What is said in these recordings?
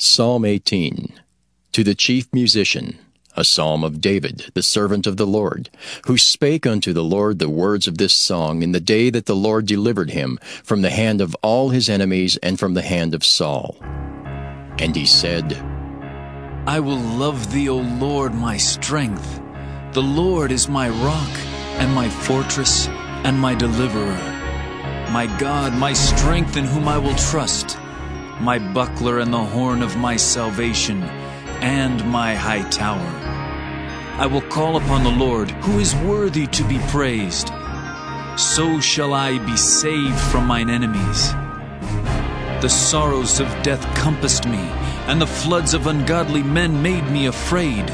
Psalm 18. To the chief musician, a psalm of David, the servant of the Lord, who spake unto the Lord the words of this song in the day that the Lord delivered him from the hand of all his enemies and from the hand of Saul. And he said, I will love thee, O Lord, my strength. The Lord is my rock and my fortress and my deliverer. My God, my strength in whom I will trust, my buckler and the horn of my salvation, and my high tower. I will call upon the Lord, who is worthy to be praised. So shall I be saved from mine enemies. The sorrows of death compassed me, and the floods of ungodly men made me afraid.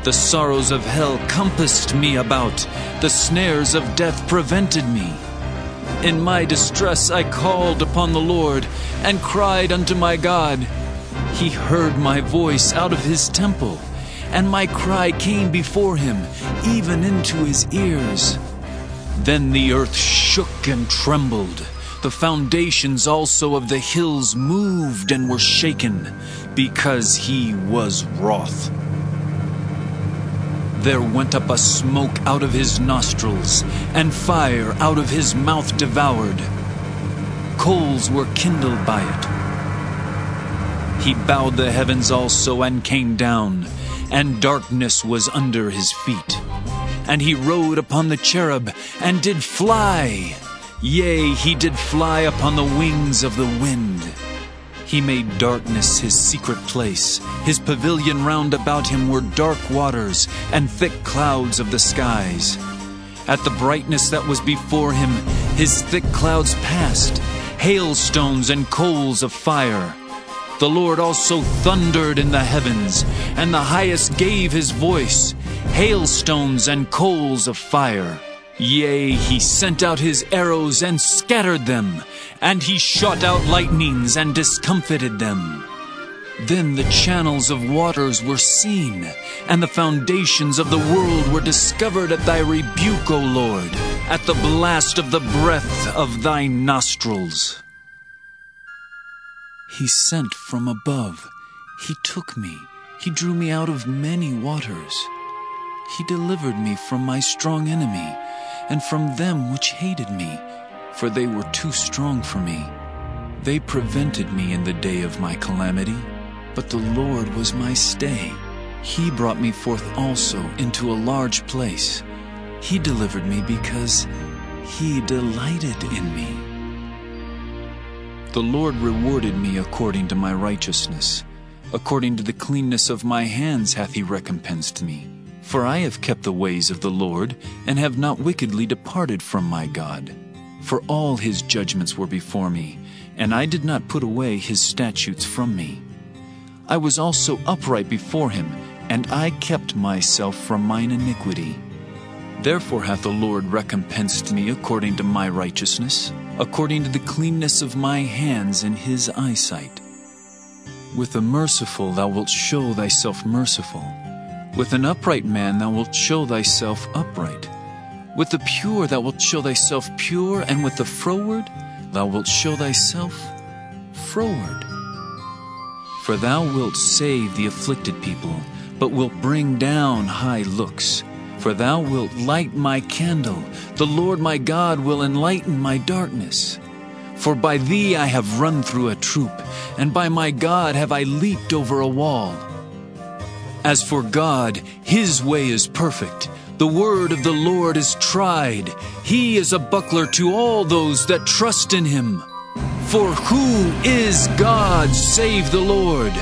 The sorrows of hell compassed me about, the snares of death prevented me. In my distress I called upon the Lord, and cried unto my God. He heard my voice out of his temple, and my cry came before him, even into his ears. Then the earth shook and trembled. The foundations also of the hills moved and were shaken, because he was wroth. There went up a smoke out of his nostrils, and fire out of his mouth devoured. Coals were kindled by it. He bowed the heavens also and came down, and darkness was under his feet. And he rode upon the cherub, and did fly. Yea, he did fly upon the wings of the wind. He made darkness his secret place. His pavilion round about him were dark waters and thick clouds of the skies. At the brightness that was before him, his thick clouds passed, hailstones and coals of fire. The Lord also thundered in the heavens, and the highest gave his voice, hailstones and coals of fire. Yea, he sent out his arrows and scattered them, and he shot out lightnings and discomfited them. Then the channels of waters were seen, and the foundations of the world were discovered at thy rebuke, O Lord, at the blast of the breath of thy nostrils. He sent from above. He took me. He drew me out of many waters. He delivered me from my strong enemy, and from them which hated me, for they were too strong for me. They prevented me in the day of my calamity, but the Lord was my stay. He brought me forth also into a large place. He delivered me because he delighted in me. The Lord rewarded me according to my righteousness. According to the cleanness of my hands hath he recompensed me. For I have kept the ways of the Lord, and have not wickedly departed from my God. For all his judgments were before me, and I did not put away his statutes from me. I was also upright before him, and I kept myself from mine iniquity. Therefore hath the Lord recompensed me according to my righteousness, according to the cleanness of my hands in his eyesight. With the merciful thou wilt show thyself merciful. With an upright man thou wilt show thyself upright. With the pure thou wilt show thyself pure, and with the froward thou wilt show thyself froward. For thou wilt save the afflicted people, but wilt bring down high looks. For thou wilt light my candle, the Lord my God will enlighten my darkness. For by thee I have run through a troop, and by my God have I leaped over a wall. As for God, his way is perfect. The word of the Lord is tried. He is a buckler to all those that trust in him. For who is God save the Lord?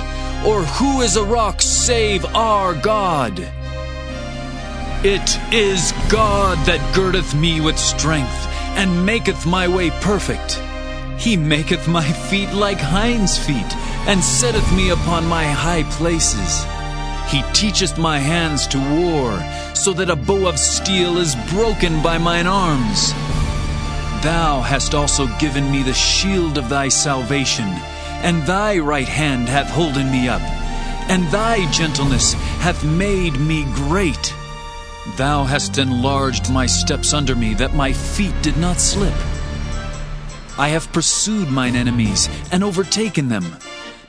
Or who is a rock save our God? It is God that girdeth me with strength, and maketh my way perfect. He maketh my feet like hinds' feet, and setteth me upon my high places. He teacheth my hands to war, so that a bow of steel is broken by mine arms. Thou hast also given me the shield of thy salvation, and thy right hand hath holden me up, and thy gentleness hath made me great. Thou hast enlarged my steps under me, that my feet did not slip. I have pursued mine enemies, and overtaken them.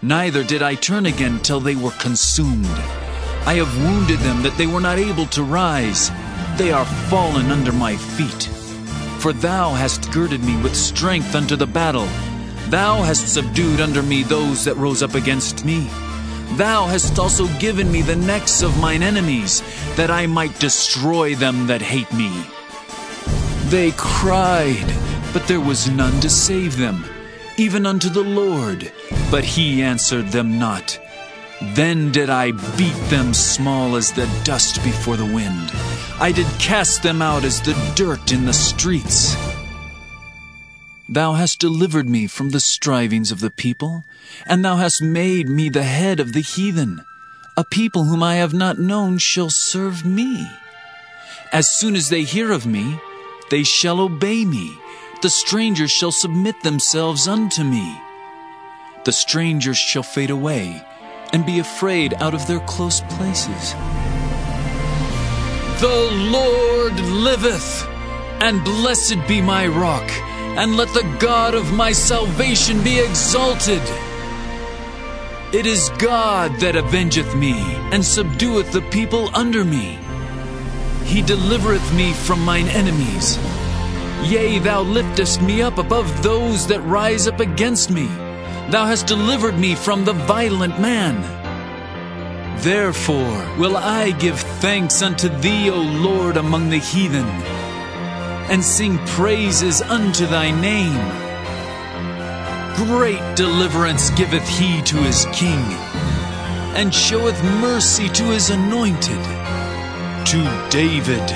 neither did I turn again till they were consumed. I have wounded them that they were not able to rise. They are fallen under my feet. For thou hast girded me with strength unto the battle. Thou hast subdued under me those that rose up against me. Thou hast also given me the necks of mine enemies, that I might destroy them that hate me. They cried, but there was none to save them, even unto the Lord, but he answered them not. Then did I beat them small as the dust before the wind. I did cast them out as the dirt in the streets. Thou hast delivered me from the strivings of the people, and thou hast made me the head of the heathen. A people whom I have not known shall serve me. As soon as they hear of me, they shall obey me. The strangers shall submit themselves unto me. The strangers shall fade away, and be afraid out of their close places. The Lord liveth, and blessed be my rock, and let the God of my salvation be exalted. It is God that avengeth me, and subdueth the people under me. He delivereth me from mine enemies. Yea, thou liftest me up above those that rise up against me. Thou hast delivered me from the violent man. Therefore will I give thanks unto thee, O Lord, among the heathen, and sing praises unto thy name. Great deliverance giveth he to his king, and showeth mercy to his anointed, to David,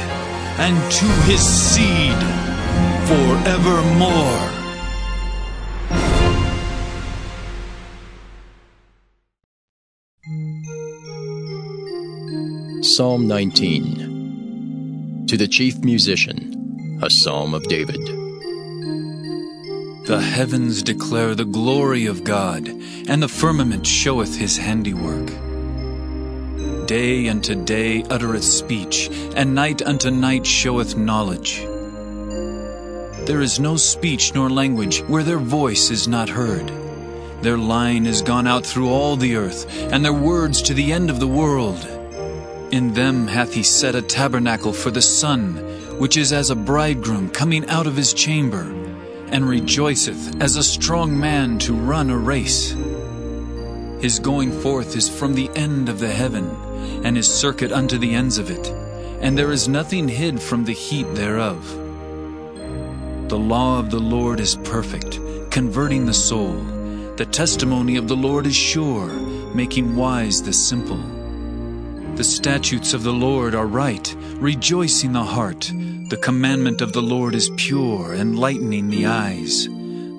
and to his seed forevermore. Psalm 19. To the chief musician, a psalm of David. The heavens declare the glory of God, and the firmament showeth his handiwork. Day unto day uttereth speech, and night unto night showeth knowledge. There is no speech nor language where their voice is not heard. Their line is gone out through all the earth, and their words to the end of the world. In them hath he set a tabernacle for the sun, which is as a bridegroom coming out of his chamber, and rejoiceth as a strong man to run a race. His going forth is from the end of the heaven, and his circuit unto the ends of it, and there is nothing hid from the heat thereof. The law of the Lord is perfect, converting the soul. The testimony of the Lord is sure, making wise the simple. The statutes of the Lord are right, rejoicing the heart. The commandment of the Lord is pure, enlightening the eyes.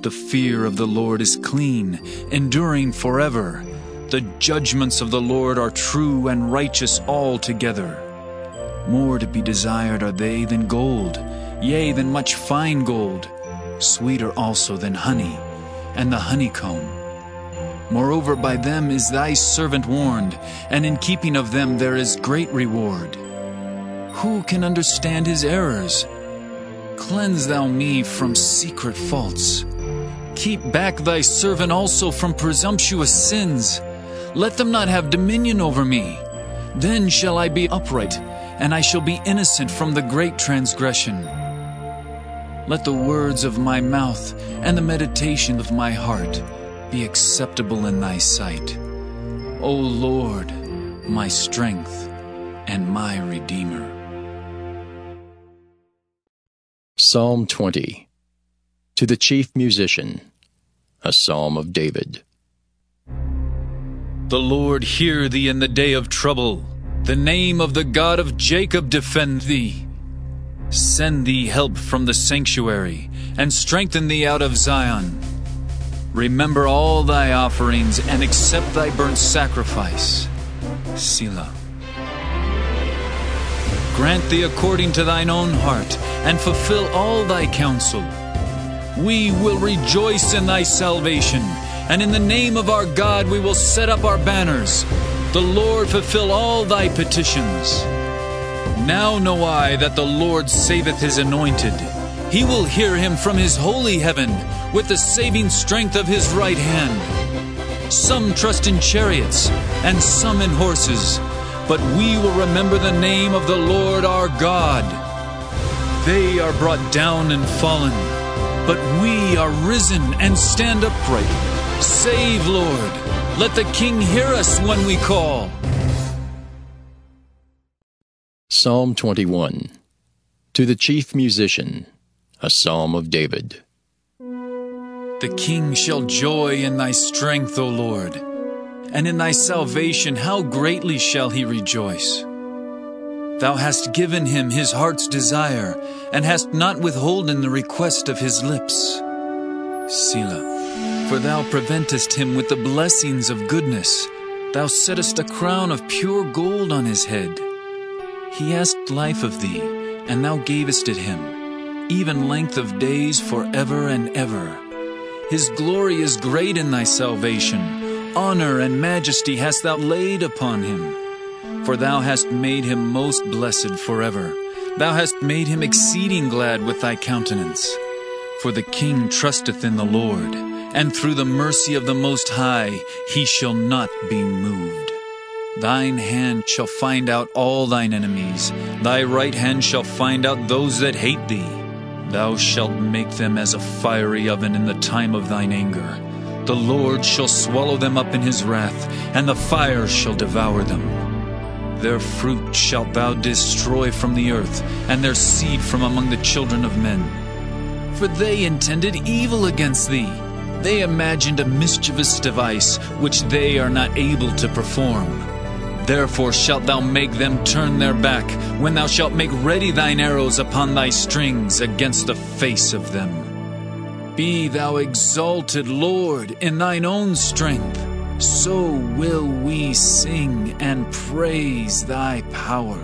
The fear of the Lord is clean, enduring forever. The judgments of the Lord are true and righteous altogether. More to be desired are they than gold, yea, than much fine gold, sweeter also than honey, and the honeycomb. Moreover, by them is thy servant warned, and in keeping of them there is great reward. Who can understand his errors? Cleanse thou me from secret faults. Keep back thy servant also from presumptuous sins. Let them not have dominion over me. Then shall I be upright, and I shall be innocent from the great transgression. Let the words of my mouth and the meditation of my heart be acceptable in thy sight, O Lord, my strength and my Redeemer. Psalm 20. To the chief musician, a psalm of David. The Lord hear thee in the day of trouble. The name of the God of Jacob defend thee. Send thee help from the sanctuary, and strengthen thee out of Zion. Remember all thy offerings, and accept thy burnt sacrifice. Selah. Grant thee according to thine own heart, and fulfill all thy counsel. We will rejoice in thy salvation, and in the name of our God we will set up our banners. The Lord fulfill all thy petitions. Now know I that the Lord saveth his anointed. He will hear him from his holy heaven, with the saving strength of his right hand. Some trust in chariots, and some in horses. But we will remember the name of the Lord our God. They are brought down and fallen, but we are risen and stand upright. Save, Lord. Let the King hear us when we call. Psalm 21. To the chief musician, a psalm of David. The king shall joy in thy strength, O Lord, and in thy salvation how greatly shall he rejoice. Thou hast given him his heart's desire, and hast not withholden the request of his lips. Selah. For thou preventest him with the blessings of goodness. Thou settest a crown of pure gold on his head. He asked life of thee, and thou gavest it him, even length of days forever and ever. His glory is great in thy salvation. Honor and majesty hast thou laid upon him. For thou hast made him most blessed forever. Thou hast made him exceeding glad with thy countenance. For the king trusteth in the Lord, and through the mercy of the Most High he shall not be moved. Thine hand shall find out all thine enemies. Thy right hand shall find out those that hate thee. Thou shalt make them as a fiery oven in the time of thine anger. The Lord shall swallow them up in his wrath, and the fire shall devour them. Their fruit shalt thou destroy from the earth, and their seed from among the children of men. For they intended evil against thee. They imagined a mischievous device, which they are not able to perform. Therefore shalt thou make them turn their back, when thou shalt make ready thine arrows upon thy strings against the face of them. Be thou exalted, Lord, in thine own strength. So will we sing and praise thy power.